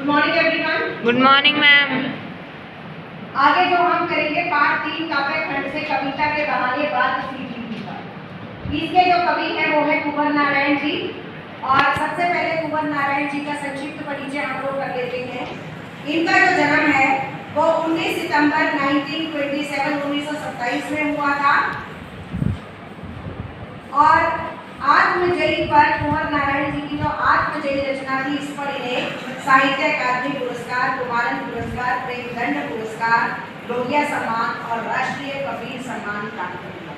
Morning everyone. Good morning ma'am. आगे जो हम करेंगे पाठ 3 काव्य खंड से कविता के बहाने बात सीखी की बात। इसके जो कवि हैं वो है कुंवर नारायण जी। और सबसे पहले कुंवर नारायण जी का संक्षिप्त परिचय हम लोग कर लेते हैं। इनका जो जन्म है वो 19 सितंबर 1927 में हुआ था। और आत्मजयी पर कुंवर नारायण जी की जो आत्मजयी रचना थी इस पर इन्हें साहित्य अकादमी पुरस्कार, कुमारन पुरस्कार, प्रेमदंड पुरस्कार, लोहिया सम्मान और राष्ट्रीय कबीर सम्मान प्राप्त हुआ।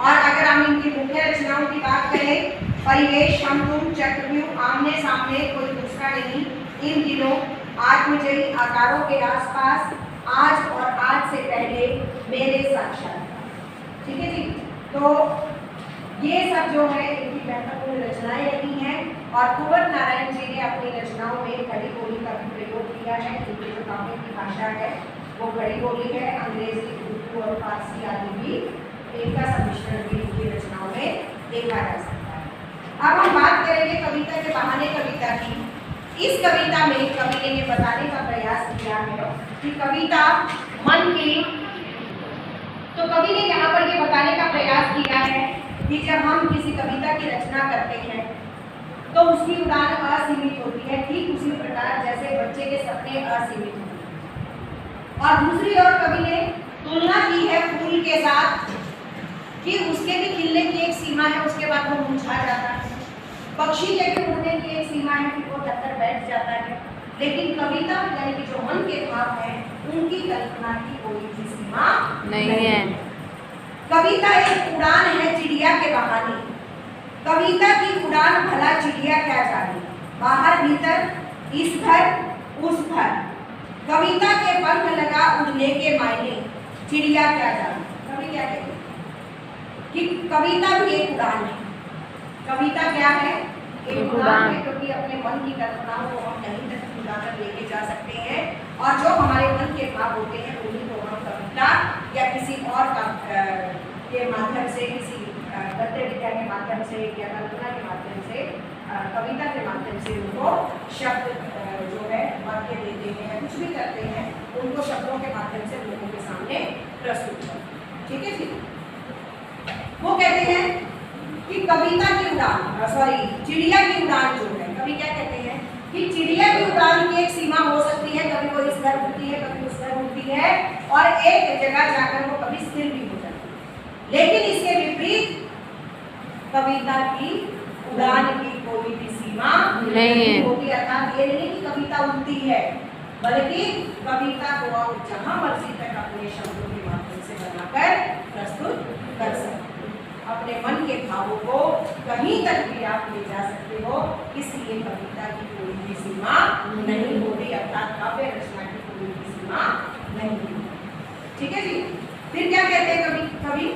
और अगर हम इनकी मुख्य रचनाओं की बात करें, परिवेश, हम तुम, चक्रव्यूह, आमने सामने, कोई दूसरा नहीं, इन दिनों, आत्मजयी, आकारों के आसपास, आज और आज से पहले, मेरे साक्षात्कार। ठीक है जी। तो ये सब जो है इनकी महत्वपूर्ण रचनाएं रही हैं। और कुंवर नारायण जी ने अपनी रचनाओं में खड़ी बोली का भी प्रयोग किया है। इनकी जो काव्य की भाषा है वो खड़ी बोली है। अंग्रेजी, उर्दू और फारसी आदि भी इनका सम्मिश्रण भी इनकी रचनाओं में देखा जा सकता है। अब हम बात करेंगे कविता के बहाने कविता की। इस कविता में कवि ने ये बताने का प्रयास किया है कि कविता मन की, तो कवि ने यहाँ पर ये बताने का प्रयास किया है कि जब हम किसी कविता की रचना करते हैं तो उसकी उड़ान असीमित होती है, ठीक उसी प्रकार जैसे बच्चे के सपने असीमित होते हैं। और दूसरी ओर कवि ने तुलना की है फूल के साथ कि उसके भी खिलने की एक सीमा है, उसके बाद वो मुरझा जाता है। पक्षी के भी उड़ने की एक सीमा है कि वो डरकर बैठ जाता है। लेकिन कविता यानी कि जो मन के भाव है उनकी कल्पना की कोई भी सीमा नहीं है। कविता एक उड़ान है चिड़िया के बहाने। कविता की उड़ान भला चिड़िया क्या जाने, बाहर भीतर, इस घर उस घर। कविता के पंख लगा उड़ने के मायने, चिड़िया क्या जाने। कवि क्या कहते हैं कि कविता भी एक उड़ान है। कविता क्या है? एक उड़ान है, क्योंकि अपने मन की कल्पनाओं को हम कहीं तक उड़ाकर लेके जा सकते हैं। और जो हमारे मन के भाव होते हैं उन्हीं को हम कविता या किसी और का के माध्यम से, किसी गद्य विद्या के माध्यम से या कल्पना के माध्यम से, कविता के माध्यम से उनको शब्द जो है वाक्य देते हैं, कुछ भी करते हैं, उनको शब्दों के माध्यम से लोगों के सामने प्रस्तुत करते हैं। ठीक है जी। वो कहते हैं कि कविता की उड़ान, चिड़िया की उड़ान जो है, कवि क्या कहते हैं कि चिड़िया की उड़ान की एक सीमा हो सकती है। कभी वो इस घर उड़ती है, कभी उस घर उड़ती है और एक जगह जाकर वो कभी स्थिर भी हो जाती है। लेकिन इसके विपरीत कविता की उड़ान की कोई भी सीमा नहीं होती। अर्थात ये नहीं कि कविता उड़ती है, बल्कि कविता को आप जहां मर्जी तक अपने शब्दों के माध्यम से बनाकर प्रस्तुत कर सकते हो। अपने मन के भावों को कहीं तक भी आप ले जा सकते हो, इसलिए कविता की कोई भी सीमा नहीं होती। अर्थात काव्य रचना की कोई भी सीमा नहीं होती। ठीक है जी। फिर क्या कहते हैं कवि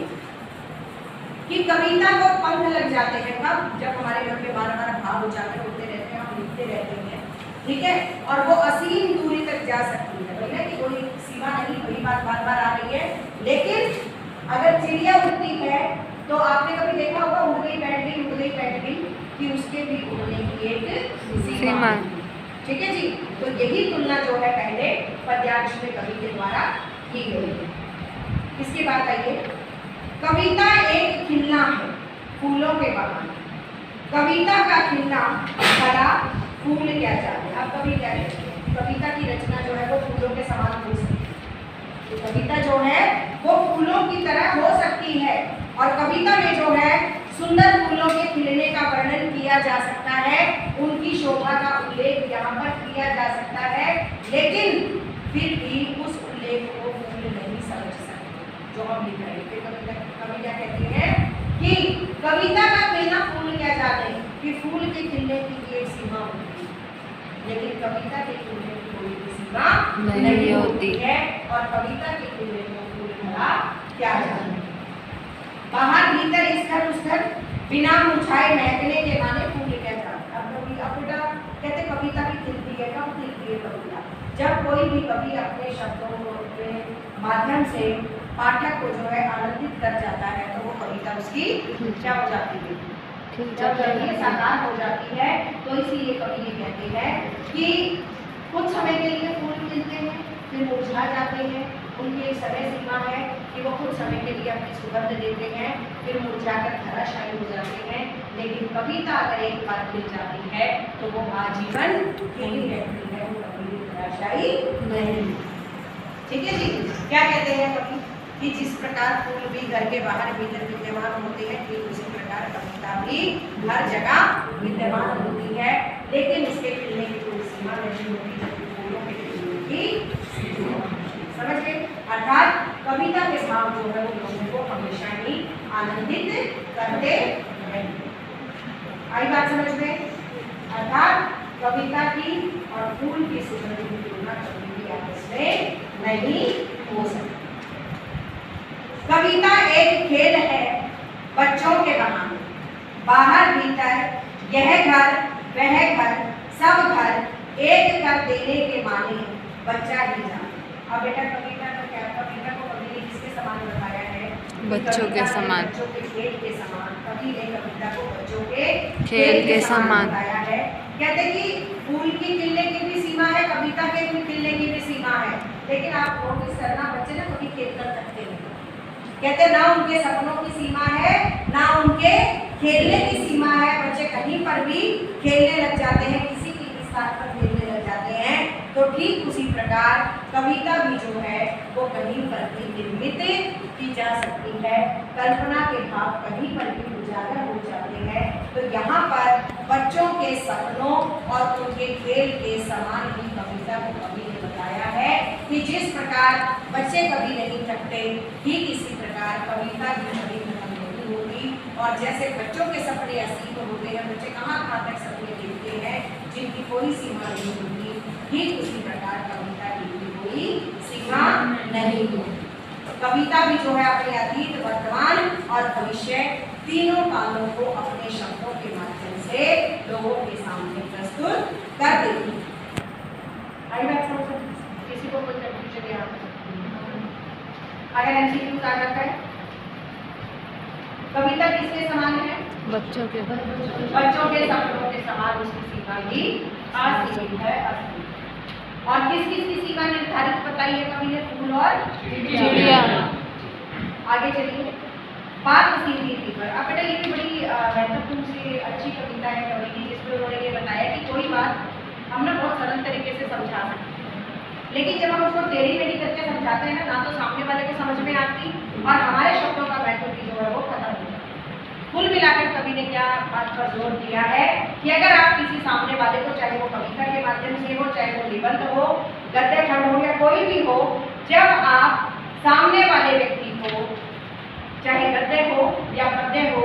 कि कविता को पंख लग जाते हैं। कब? जब हमारे मन में बार बार भाव उजागर होते रहते हैं, हम लिखते रहते हैं। ठीक है। और वो असीम दूरी तक जा सकती है। भैया कि कोई सीमा नहीं, वही बात बार बार आ रही है। लेकिन अगर चिड़िया उड़ती है तो आपने कभी देखा होगा उड़ गई बैठ गई, उड़ गई बैठ गई, कि उसके भी उड़ने की एक सीमा। ठीक है जी। तो यही तुलना जो है पहले पद्यांश में कवि के द्वारा की गई है। इसके बाद आइए, कविता एक खिलना है फूलों के बहाने। कविता का खिलना भला फूल क्या जाने। अब कवि क्या कहते हैं, कविता की रचना जो है वो फूलों के समान हो सकती है। तो कविता जो है वो फूलों की तरह हो सकती है। और कविता में जो है सुंदर फूलों के खिलने का वर्णन किया जा सकता है, उनकी शोभा का उल्लेख यहाँ पर किया जा सकता है। लेकिन फिर भी उस उल्लेख को फूल नहीं समझ सकते जो हम लिख रहे हैं। कवि क्या कहते हैं कि कविता का खिलना फूल क्या जाते हैं, कि फूल के खिलने की एक सीमा होती है, लेकिन कविता के खिलने की कोई भी सीमा नहीं होती है। और कविता के खिलने को फूल भला क्या जाने। बाहर भीतर, इस घर उस घर, बिना मुरझाए महकने के माने फूल क्या जाते। अब कवि अपना कहते कविता भी खिलती है। कब खिलती है कविता? जब कोई भी कवि अपने शब्दों के माध्यम से पाठक को जो है आनंदित कर जाता है, तो वो कविता उसकी क्या हो जाती है, जब ये साकार हो जाती है। तो इसलिए कवि ये कहते हैं कि कुछ समय के लिए फूल खिलते हैं, फिर मुरझा जाते हैं। उनकी एक समय सीमा है कि वो कुछ समय के लिए अपनी सुगंध देते हैं, फिर मुरझाकर धराशायी हो जाते हैं। लेकिन कविता अगर एक बार खिल जाती है तो वो आजीवन खिली रहती है, वो कभी भी धराशायी नहीं। ठीक है जी। क्या कहते हैं कवि कि जिस प्रकार फूल भी घर के बाहर भीतर विद्यमान होते हैं, ठीक उसी प्रकार कविता भी हर जगह विद्यमान होती है, लेकिन इसके खिलने की कोई सीमा नहीं होती, जबकि फूलों के खिलने की सीमा होती है। समझ गए? अर्थात कविता के भाव जो है वो लोगों को हमेशा ही आनंदित करते हैं। आई बात समझ में? अर्थात कविता की और फूल की सुगंध की तुलना कभी भी आपस में नहीं हो सकती। कविता एक खेल है बच्चों के बहाने, बाहर भीतर यह घर वह घर सब घर एक कर देने के माने बच्चा ही जाने। अब बेटा कविता का क्या, कविता को कवि ने किसके समान बताया है? बच्चों के समान, बच्चों के खेल के समान। कवि ने कविता को बच्चों के खेल के समान बताया है। कहते कि फूल की खिलने की भी सीमा है, कविता के भी खिलने की भी सीमा है, लेकिन आप नोटिस करना बच्चे ना कभी खेल कर सकते नहीं। कहते ना उनके सपनों की सीमा है, ना उनके खेलने की सीमा है। बच्चे कहीं पर भी खेलने लग जाते हैं, किसी की भी साथ पर खेलने लग जाते हैं। तो ठीक उसी प्रकार कविता भी जो है वो कहीं पर भी निर्मित की जा सकती है, कल्पना के भाव कहीं पर भी उजागर हो जाते हैं। तो यहाँ पर बच्चों के सपनों और उनके खेल के समान ही कविता को कवि ने बताया है कि जिस प्रकार बच्चे कभी नहीं थकते, ठीक इसी प्रकार कविता भी कभी खत्म नहीं होती। और जैसे बच्चों के सपने असीम होते हैं, बच्चे कहाँ तक सपने देखते हैं जिनकी कोई सीमा नहीं होती, ठीक उसी प्रकार कविता की भी कोई सीमा नहीं होती। कविता भी जो है अपने अतीत, वर्तमान और भविष्य तीनों कालों को अपने शब्दों के माध्यम से लोगों के सामने प्रस्तुत कर देती है। आई बात समझ? किसी को कोई कंफ्यूजन यहाँ? अगर एमसीक्यू आ जाता है, कविता किसके समान है? बच्चों के सपनों के समान उसकी सीमा ही असीमित है, असीमित। और किस किस की सीमा निर्धारित बताई है कवि ने? फूल और चिड़िया। आगे चलिए बात सीधी थी पर। अब बेटा ये भी बड़ी महत्वपूर्ण सी अच्छी कविता है कवि की, जिसमें उन्होंने ये बताया कि कोई बात हम ना बहुत सरल तरीके से समझा सकते हैं, लेकिन जब हम उसको टेढ़ी मेढ़ी करके समझाते हैं ना तो सामने वाले को समझ में आती और हमारे शब्दों का महत्व भी जो है वो खत्म हो जाता है। कुल मिलाकर कवि ने क्या बात पर जोर दिया है कि अगर आप किसी सामने वाले को, चाहे वो कविता के माध्यम से हो, चाहे वो निबंध हो, गद्य खंड हो या कोई भी हो, जब आप सामने वाले व्यक्ति को, चाहे गद्य हो या पद्य हो,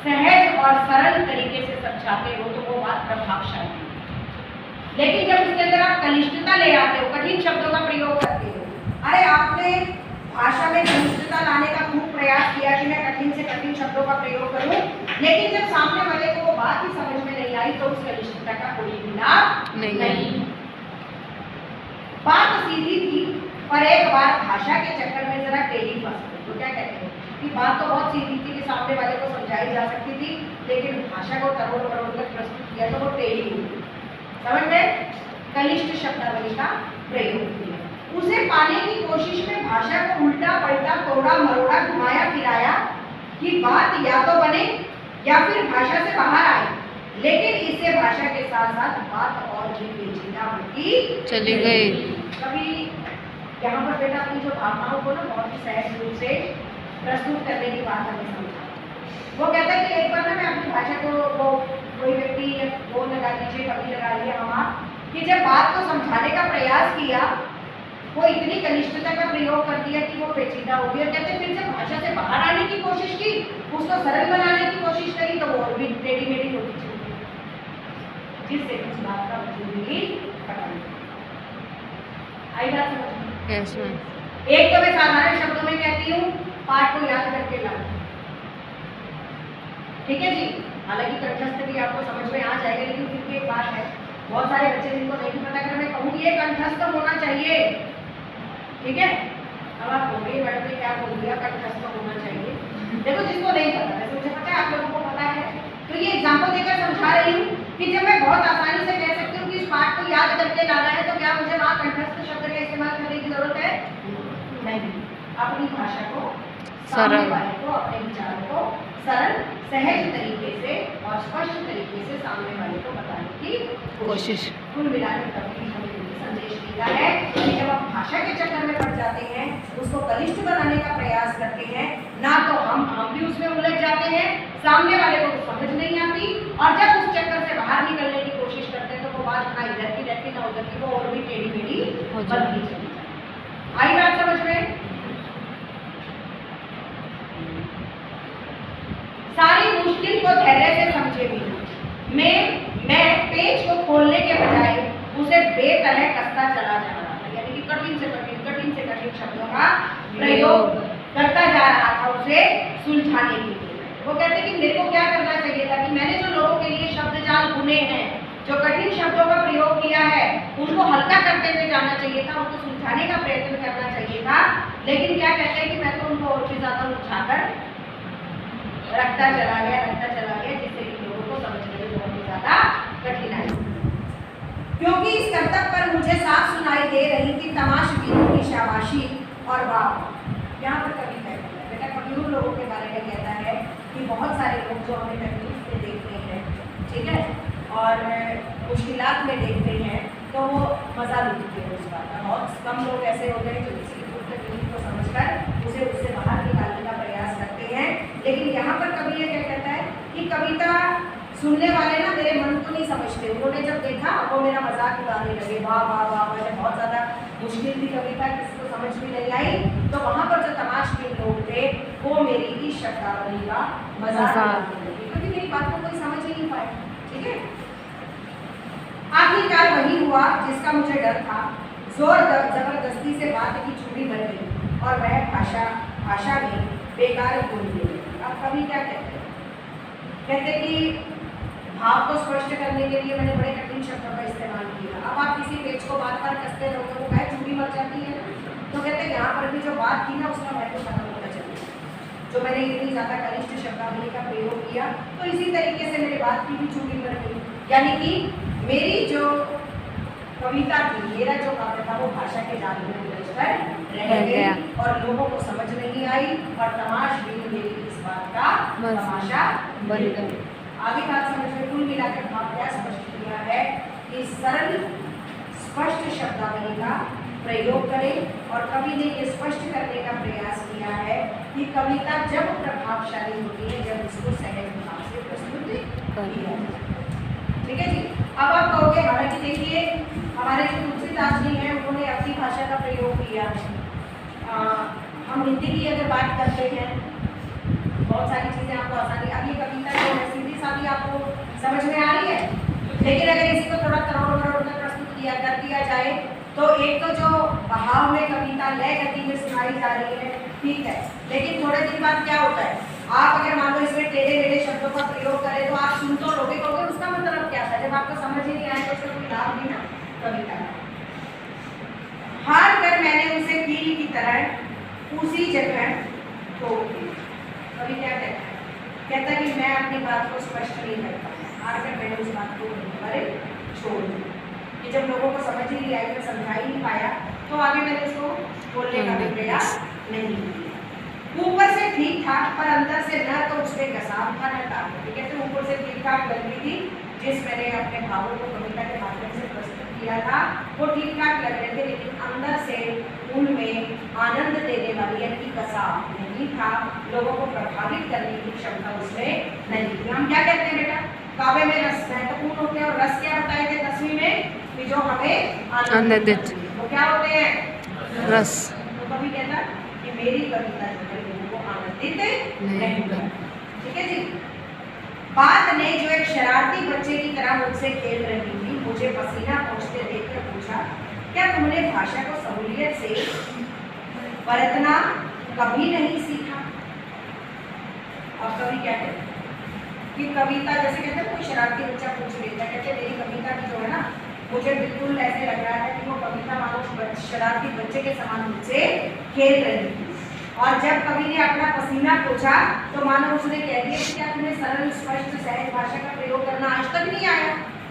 सहज और सरल तरीके से समझाते हो तो वो बात प्रभावशाली है। लेकिन जब उसके अंदर आप कनिष्ठता ले आते हो, कठिन शब्दों का प्रयोग करते हो, अरे आपने भाषा में कनिष्ठता लाने का खूब प्रयास किया कि मैं कठिन से कठिन शब्दों का प्रयोग करूं, लेकिन जब सामने वाले को वो बात ही समझ में नहीं आई तो उस कनिष्ठता का कोई भी लाभ नहीं। बात सीधी थी पर एक बार भाषा के चक्कर में जरा टेढ़ी फंस गई। तो क्या कहते हैं कि बात तो बहुत सीधी थी कि सामने वाले को समझाई जा सकती थी, लेकिन भाषा को तरोड़ मरोड़ कर प्रस्तुत किया तो वो टेढ़ी हुई। समझ गए? कनिष्ठ शब्दावली का प्रयोग किया। उसे पाने की कोशिश में भाषा को उल्टा पलटा, तोड़ा मरोड़ा, घुमाया फिराया कि बात या तो बने या फिर भाषा से बाहर आए, लेकिन इससे भाषा के साथ साथ बात और भी पेचीदा होती चली गई। कभी यहाँ पर बेटा अपनी जो भावनाओं को ना बहुत ही सहज रूप से प्रस्तुत करने की बात हमें समझा। वो कहता है कि एक बार ना मैं अपनी भाषा को, वो कोई व्यक्ति वो लगा लीजिए, कभी लगा लिया हम आप, कि जब बात को समझाने का प्रयास किया वो इतनी कनिष्ठता का प्रयोग कर दिया कि वो पेचीदा हो गया। कहते फिर जब भाषा से बाहर आने की कोशिश की, उसको सरल बनाने की कोशिश करी तो वो और भी टेढ़ी मेढ़ी होती चली गई, जिससे उस बात का वजूद ही खत्म। आई बात समझ? Yes ma'am. एक तो मैं साधारण शब्दों में कहती हूँ, पाठ को याद करके लाओ। ठीक है जी? हालांकि कंठस्थ भी आपको समझ में आ जाएगा, लेकिन फिर भी एक बात है, बहुत सारे बच्चे जिनको नहीं पता, अगर मैं कहूँ ये कंठस्थ होना चाहिए, ठीक है? अब आप बोलिए मैडम ने क्या बोल दिया, कंठस्थ होना चाहिए। देखो जिसको नहीं पता है, मुझे पता है आप लोगों को पता है, तो ये एग्जाम्पल देकर समझा रही हूँ कि जब मैं बहुत आसानी से कह सकती हूँ कि इस पाठ को याद करके लाना है तो क्या मुझे वहाँ कंठस्थ शब्द का इस्तेमाल करने की जरूरत है? नहीं। अपनी भाषा को, सामने सरल। वाले को, अपने विचारों को सरल सहज तरीके से और स्पष्ट तरीके से सामने वाले को बताने की कोशिश। कुल मिलाकर कभी हमें ये संदेश दिया है कि जब आप भाषा के चक्कर में पड़ जाते हैं, उसको बलिष्ठ बनाने का प्रयास करते हैं, ना तो हम भी उसमें उलझ जाते हैं, सामने वाले को समझ नहीं आती, और जब उस चक्कर से बाहर निकलने की कोशिश करते हैं तो वो बात ना इधर की रहती ना उधर की, वो और भी टेढ़ी मेढ़ी बनती चली जाती। आई बात समझ में? सारी मुश्किल को धैर्य से समझे भी मैं पेज को खोलने के बजाय उसे बेतरह कसता चला जा रहा था, यानी कि कठिन से कठिन शब्दों का प्रयोग करता जा रहा था उसे सुलझाने के लिए। वो कहते कि मेरे को क्या करना चाहिए था कि मैंने जो लोगों के लिए शब्द जाल बुने हैं, जो कठिन शब्दों का प्रयोग किया है, उनको हल्का करते हुए जाना चाहिए था, उनको सुलझाने का प्रयत्न करना चाहिए था। लेकिन क्या कहते हैं कि मैं तो उनको और भी ज्यादा उलझाकर रखता चला गया, जिससे कि लोगों को समझने में बहुत ही ज्यादा कठिनाई। क्योंकि इस कर्तव्य पर मुझे साफ सुनाई दे रही थी तमाशबीनों की शाबाशी और वाह। यहाँ पर कवि कहता है, बेटा कवि लोगों के बारे में कहता है कि बहुत सारे लोग जो हमें तकलीफ में देखते हैं, ठीक है, और मुश्किलात में देखते हैं, तो वो मजा लेते हैं उस बात का। बहुत कम लोग ऐसे होते हैं जो किसी की दुख तकलीफ को समझकर उसे उससे बाहर निकालने का प्रयास करते हैं। लेकिन यहाँ पर कवि ये क्या कहता है कि कविता सुनने वाले ना मेरे मन को नहीं समझते, उन्होंने जब देखा वो मेरा मजाक उड़ाने लगे, वाह वाह वाह वाह, बहुत ज़्यादा मुश्किल थी कविता, किसी को समझ भी नहीं आई, तो वहाँ पर जो तमाशबीन लोग थे वो मेरी ही शब्दावली का मजाक उड़ाने लगे, क्योंकि मेरी बात को कोई समझ ही नहीं पाया। ठीक है, आखिरकार वही हुआ जिसका मुझे डर था। जोर जबरदस्ती से बात की चूड़ी बन गई और वह भाषा में बेकार बोल गई। अब कवि क्या कहते कि भाव को स्पष्ट करने के लिए मैंने बड़े कठिन शब्दों का इस्तेमाल किया। अब आप किसी पेज को बार बार कसते रहोगे, वो गाय चूड़ी मर जाती है। तो कहते यहाँ पर भी जो बात थी ना, उसका महत्व खत्म होता चला। जो मैंने इतनी ज़्यादा कनिष्ठ शब्दावली का प्रयोग किया, तो इसी तरीके से मेरी बात की भी चूड़ी मर गई। यानी कि मेरी जो कविता थी, मेरा जो काव्य था, वो भाषा के जाल में उलझकर रह गया और लोगों को समझ नहीं आई, और तमाशबीन मेरी इस बात का तमाशा बन गई। आगे बात समझ में कुल मिलाकर भाव क्या स्पष्ट किया है कि सरल स्पष्ट शब्दावली का प्रयोग करें। और कवि ने ये स्पष्ट करने का प्रयास किया है कि कविता जब प्रभावशाली होती है जब इसको सहज भाव से प्रस्तुत किया जाए। ठीक है जी। अब आप कहोगे, हालांकि देखिए हमारे जो तुलसीदास जी हैं उन्होंने अपनी भाषा का प्रयोग किया है। हम हिंदी की अगर बात करते हैं, बहुत सारी चीज़ें आपको आसानी, अब ये कविता जो है सीधी सादी आपको समझ में आ रही है, लेकिन अगर इसी को थोड़ा करोड़ तक प्रस्तुत कर दिया जाए तो एक तो जो बहाव में कविता लय गति में सुनाई जा रही है, ठीक है, लेकिन थोड़े दिन बाद क्या होता है, आप अगर मान लो इसमें टेढ़े मेढ़े शब्दों का प्रयोग करें तो आप सुन तो लोगे, कहोगे उसका मतलब क्या था, जब आपको समझ ही नहीं आए तो उसका कोई लाभ नहीं ना कविता का। हार कर मैंने उसे कील की तरह उसी जगह ठोक दी। कवि क्या कहता है, कहता कि मैं अपनी बात को स्पष्ट नहीं कर पाया, हार कर मैंने उस बात को छोड़ दिया कि जब लोगों को समझ ही नहीं आई, मैं समझा ही नहीं पाया, तो आगे मैंने उसको बोलने का भी प्रयास नहीं किया। ऊपर से ठीक ठाक पर अंदर से न तो उसमें कसाव था न ताकत। ठीक है, तो ऊपर से ठीक ठाक लग रही थी, जिस मैंने अपने भावों को कविता के माध्यम से प्रस्तुत किया था वो ठीक ठाक लग रहे थे, लेकिन अंदर से उनमें आनंद देने वाली यानी कि कसाव नहीं था, लोगों को प्रभावित करने की क्षमता उसमें नहीं थी। हम क्या कहते हैं बेटा, काव्य में रस महत्वपूर्ण होते हैं, और रस क्या बताए थे 10वीं में कि जो हमें आनंद देते हैं, वो क्या होते हैं, रस। तो कवि कहता कि मेरी कविता जो है लोगों को आनंदित नहीं करती। ठीक है जी। बात ने जो एक शरारती बच्चे की तरह मुझसे खेल रही थी, मुझे पसीना पोंछते देखकर पूछा, क्या तुमने भाषा को सहूलियत से बरतना कभी नहीं सीखा? अब कवि क्या कहते हैं कि कविता, जैसे कहते हैं कोई शरारती बच्चा पूछ लेता, कहते मेरी कविता की जो है ना, मुझे बिल्कुल ऐसे लग रहा है कि वो कविता मानो शरारती बच्चे के समान मुझसे खेल रही थी। और जब कवि ने अपना पसीना पोंछा तो मानो उसने कह दिया कि क्या तुम्हें सरल स्पष्ट सहज भाषा का प्रयोग करना आज तक नहीं आया?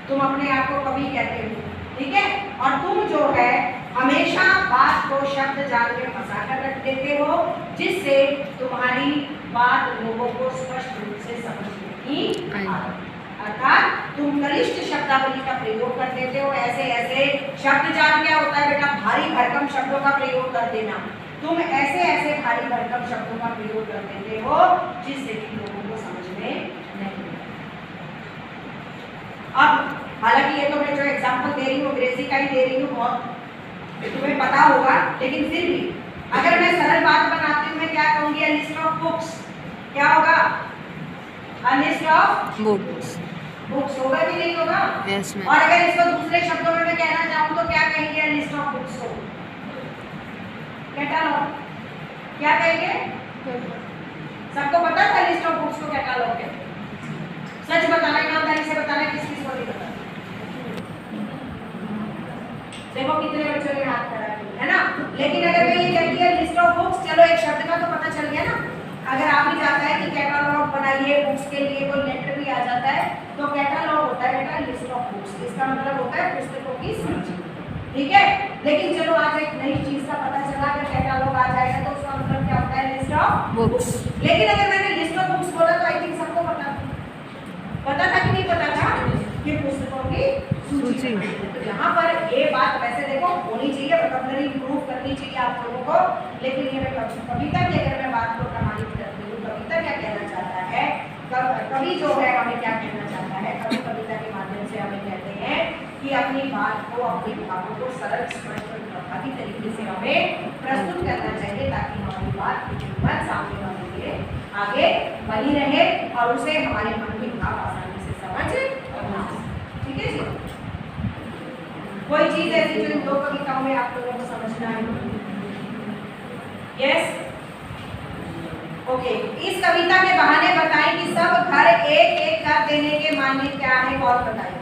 तुम अपने आप को कवि कहते हो, ठीक है। और तुम जो है हमेशा बात को शब्द जाल में फंसा कर रख देते हो, जिससे तुम्हारी बात लोगों को स्पष्ट रूप से समझ नहीं आती। अर्थात तुम कनिष्ठ शब्दावली का प्रयोग कर देते हो। ऐसे ऐसे शब्द जाल क्या होता है बेटा, भारी भरकम शब्दों का प्रयोग कर देना। तुम ऐसे ऐसे भारी भरकम शब्दों का प्रयोग कर देते हो जिससे कि लोगों को समझ में नहीं आता। अब हालांकि ये तो मैं जो एग्जाम्पल दे रही हूँ अंग्रेजी का ही दे रही हूँ, बहुत तुम्हें पता होगा, लेकिन फिर भी अगर मैं सरल बात बनाती हूँ, मैं क्या कहूँगी, अ लिस्ट ऑफ बुक्स। क्या होगा, a list of books. Books होगा कि नहीं होगा? Yes ma'am. और अगर इसको दूसरे शब्दों में मैं कहना चाहूँ तो क्या कहेंगे, अ लिस्ट ऑफ बुक्स को कैटलॉग। क्या कहेंगे? सबको पता था लिस्ट ऑफ बुक्स को कैटलॉग है? सच बताना, ईमानदारी से बताना, किस किस को नहीं पता? देखो कितने बच्चों ने हाथ खड़ा किया है ना। लेकिन अगर मैं ये कहती है लिस्ट ऑफ बुक्स, चलो एक शब्द का तो पता चल गया ना। अगर आ भी जाता है कि कैटलॉग बनाइए बुक्स के लिए, कोई लेटर भी आ जाता है, तो कैटलॉग होता है बेटा लिस्ट ऑफ बुक्स। इसका मतलब होता है पुस्तकों की सूची, ठीक है। लेकिन चलो आज एक नई चीज का पता चला, अगर कैटलॉग आ जाएगा तो उसका मतलब क्या होता है, लिस्ट ऑफ बुक्स। लेकिन अगर मैंने लिस्ट ऑफ बुक्स बोला तो आई थिंक सबको पता था कि नहीं पता था कि पुस्तकों की सूची। तो यहाँ पर ये बात वैसे देखो होनी चाहिए, वोकैबुलरी इंप्रूव करनी चाहिए आप लोगों को। लेकिन ये मैं कविता की अगर मैं बात को प्रमाणित करती हूँ, कविता क्या कहना चाहता है, कवि जो है हमें क्या कहना चाहता है, कवि कविता के माध्यम से हमें कहते हैं कि अपनी बात को, अपनी भावों को सरल, स्पष्ट और प्रभावी तरीके से हमें प्रस्तुत करना चाहिए, ताकि हमारी बात की कीमत सामने वाले के आगे बनी रहे और उसे हमारे मन के भाव आसानी से समझ आ सके। ठीक है जी। कोई चीज ऐसी जो इन दो कविताओं में आप लोगों को समझना है? Yes, okay. इस कविता के बहाने बताएं कि सब घर एक एक कर देने के मायने क्या है, और बताइए।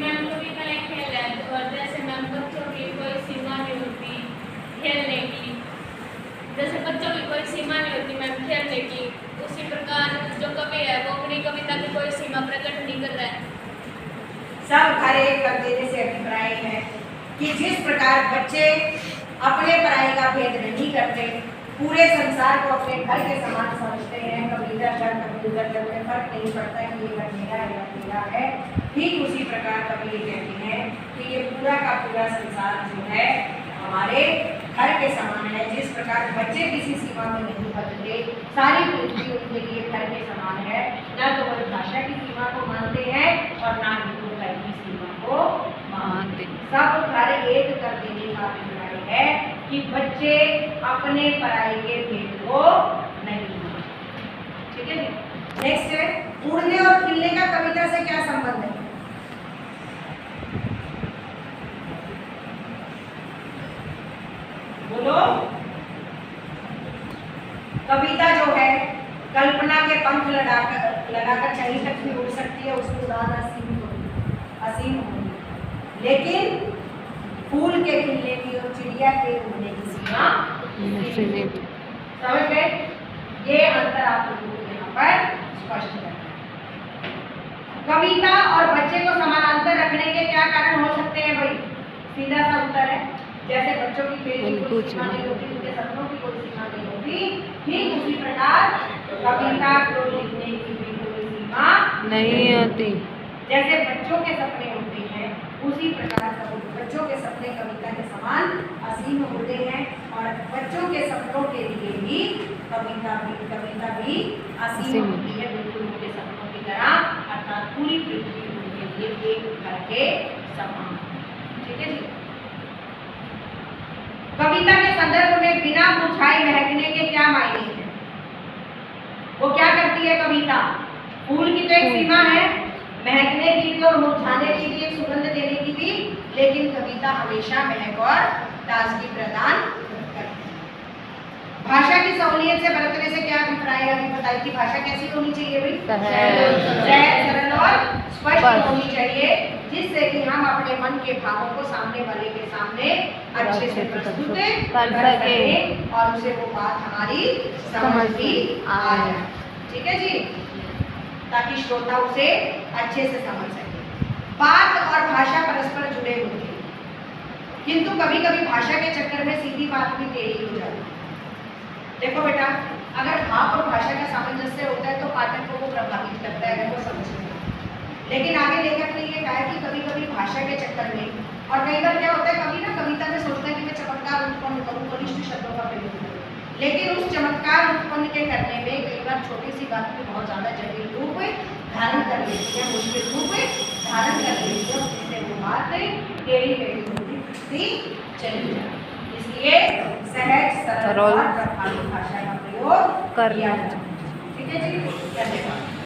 मैम कविता एक खेल है, और जैसे मैम बच्चों की कोई सीमा नहीं होती खेलने की, जैसे बच्चों की कोई सीमा नहीं होती मैम खेलने की, उसी प्रकार जो कवि है वो अपनी कविता की कोई सीमा प्रकट नहीं कर रहा है। सब घर एक कर देने से अभिप्राय है कि जिस प्रकार बच्चे अपने पढ़ाई का भेद नहीं करते, पूरे संसार को अपने घर के समान समझते हैं, कभी इधर घर कभी उधर घर में फर्क नहीं पड़ता कि ये घर मेरा है या तेरा है, ठीक उसी प्रकार कभी ये कहते हैं कि ये पूरा का पूरा संसार जो है हमारे घर के समान है। जिस प्रकार बच्चे किसी सीमा में नहीं बदलते, सारी पृथ्वी उनके लिए घर के समान है, न तो वो भाषा की सीमा को मानते हैं और ना ही वो घर की सीमा को मानते। सब घर एक कर देने का अभिप्राय है कि बच्चे अपने पढ़ाई के भेद को नहीं मानते। ठीक है जी। नेक्स्ट है, उड़ने और खिलने का कविता से क्या संबंध है? बोलो। कविता जो है कल्पना के पंख लगाकर कहीं तक भी उड़ सकती है, उसकी उड़ान असीम होगी, लेकिन फूल के खिलने की और चिड़िया के उड़ने की सीमा समझ गए? ये अंतर आप लोगों को यहाँ पर स्पष्ट करना है। कविता और बच्चे को समानांतर रखने के क्या कारण हो सकते हैं भाई? सीधा सा उत्तर है, जैसे बच्चों की खेल की कोई सीमा नहीं होती, उनके सपनों की कोई सीमा नहीं होती, ठीक उसी प्रकार कविता को लिखने की भी कोई सीमा नहीं होती। जैसे बच्चों के सपने होते हैं, उसी प्रकार बच्चों के सपने कविता के समान असीम होते हैं, और बच्चों के सपनों के लिए ही कविता भी असीम होती है, बिल्कुल उनके सपनों की तरह, अर्थात पूरी पृथ्वी उनके लिए एक घर के समान। ठीक है जी। कविता के संदर्भ में बिना बुझाए महकने के क्या मायने हैं? वो क्या करती है कविता? फूल की तो एक सीमा है, महकने की भी और मुरझाने की भी, सुगंध देने की भी, लेकिन कविता हमेशा महक और ताजगी प्रदान करती है। भाषा की सहूलियत से बरतने से क्या अभिप्राय है? अभी बताई कि भाषा कैसी होनी चाहिए भाई? सहज, सरल और स्पष्ट होनी चाहिए, जिससे कि हम अपने मन के भावों को सामने वाले के सामने अच्छे से प्रस्तुत कर सकें और उसे वो बात हमारी समझ भी आ जाए। ठीक है जी, ताकि श्रोता उसे अच्छे से समझ सके। बात और भाषा परस्पर जुड़े होते हैं, किंतु कभी कभी भाषा के चक्कर में सीधी बात भी टेढ़ी हो जाती है। देखो बेटा, अगर भाव और भाषा का सामंजस्य होता है तो पाठक को वो प्रभावित करता है अगर वो समझे। लेकिन आगे लेखक ने ये कहा है कि कभी कभी भाषा के चक्कर में, और कई बार क्या होता है, कभी ना कविता में सोचता है कि मैं चमत्कार उत्पन्न करूँ, बलिष्ठ शब्दों का प्रयोग करूँ, लेकिन उस चमत्कार उत्पन्न के करने में कई बार छोटी सी बात भी बहुत ज़्यादा जटिल रूप धारण कर लेती है, मुश्किल रूप धारण कर लेती है, जिससे वो बात टेढ़ी टेढ़ी होती चली जाती है। इसलिए सहज, सरल और प्रभावी भाषा का प्रयोग करना किया जाए। ठीक है जी, धन्यवाद।